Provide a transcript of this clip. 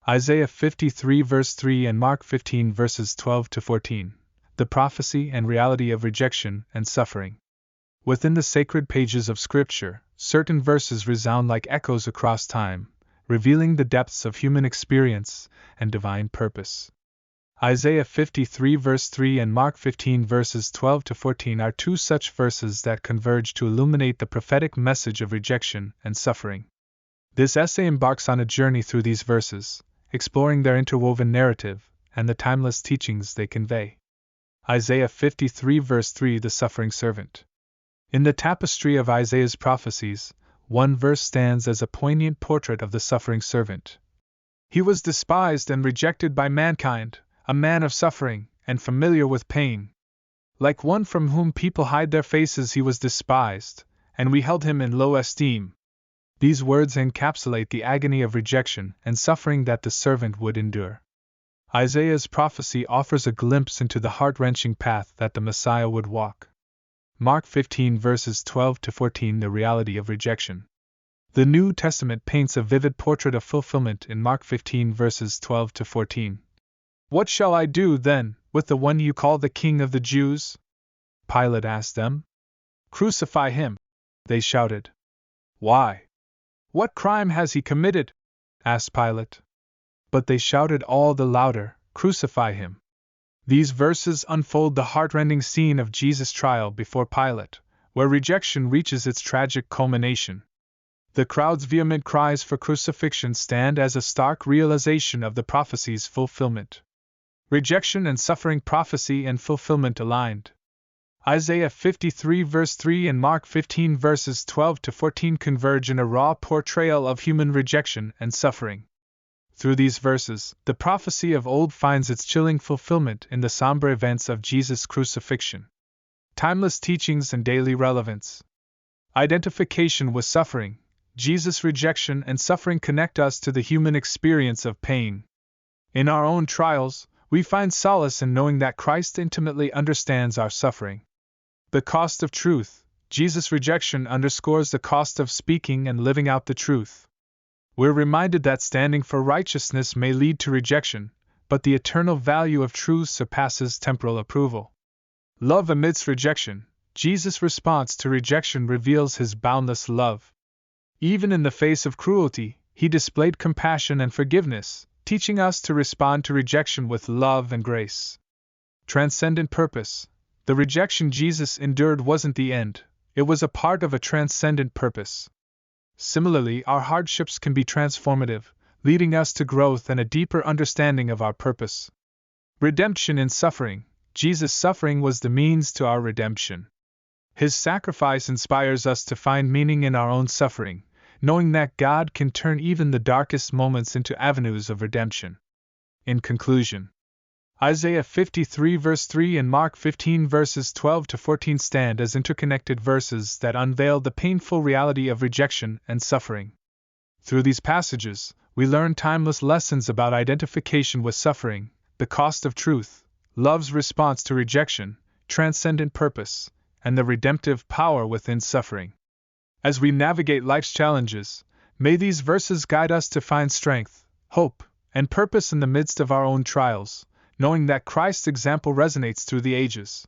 Isaiah 53 verse 3 and Mark 15 verses 12 to 14. The prophecy and reality of rejection and suffering. Within the sacred pages of Scripture, certain verses resound like echoes across time, revealing the depths of human experience and divine purpose. Isaiah 53 verse 3 and Mark 15 verses 12 to 14 are two such verses that converge to illuminate the prophetic message of rejection and suffering. This essay embarks on a journey through these verses, exploring their interwoven narrative and the timeless teachings they convey. Isaiah 53 verse 3 The Suffering Servant. In the tapestry of Isaiah's prophecies, one verse stands as a poignant portrait of the suffering servant. He was despised and rejected by mankind, a man of suffering and familiar with pain. Like one from whom people hide their faces, he was despised, and we held him in low esteem. These words encapsulate the agony of rejection and suffering that the servant would endure. Isaiah's prophecy offers a glimpse into the heart-wrenching path that the Messiah would walk. Mark 15 verses 12 to 14 The reality of rejection. The New Testament paints a vivid portrait of fulfillment in Mark 15 verses 12 to 14. What shall I do, then, with the one you call the King of the Jews? Pilate asked them. Crucify him, they shouted. Why? What crime has he committed? Asked Pilate. But they shouted all the louder, Crucify him. These verses unfold the heart-rending scene of Jesus' trial before Pilate, where rejection reaches its tragic culmination. The crowd's vehement cries for crucifixion stand as a stark realization of the prophecy's fulfillment. Rejection and suffering, prophecy and fulfillment aligned. Isaiah 53 verse 3 and Mark 15 verses 12 to 14 converge in a raw portrayal of human rejection and suffering. Through these verses, the prophecy of old finds its chilling fulfillment in the somber events of Jesus' crucifixion. Timeless teachings and daily relevance. Identification with suffering. Jesus' rejection and suffering connect us to the human experience of pain. In our own trials, we find solace in knowing that Christ intimately understands our suffering. The cost of truth. Jesus' rejection underscores the cost of speaking and living out the truth. We're reminded that standing for righteousness may lead to rejection, but the eternal value of truth surpasses temporal approval. Love amidst rejection. Jesus' response to rejection reveals his boundless love. Even in the face of cruelty, he displayed compassion and forgiveness, teaching us to respond to rejection with love and grace. Transcendent Purpose. The rejection Jesus endured wasn't the end, it was a part of a transcendent purpose. Similarly, our hardships can be transformative, leading us to growth and a deeper understanding of our purpose. Redemption in suffering. Jesus' suffering was the means to our redemption. His sacrifice inspires us to find meaning in our own suffering, knowing that God can turn even the darkest moments into avenues of redemption. In conclusion, Isaiah 53 verse 3 and Mark 15 verses 12 to 14 stand as interconnected verses that unveil the painful reality of rejection and suffering. Through these passages, we learn timeless lessons about identification with suffering, the cost of truth, love's response to rejection, transcendent purpose, and the redemptive power within suffering. As we navigate life's challenges, may these verses guide us to find strength, hope, and purpose in the midst of our own trials, knowing that Christ's example resonates through the ages.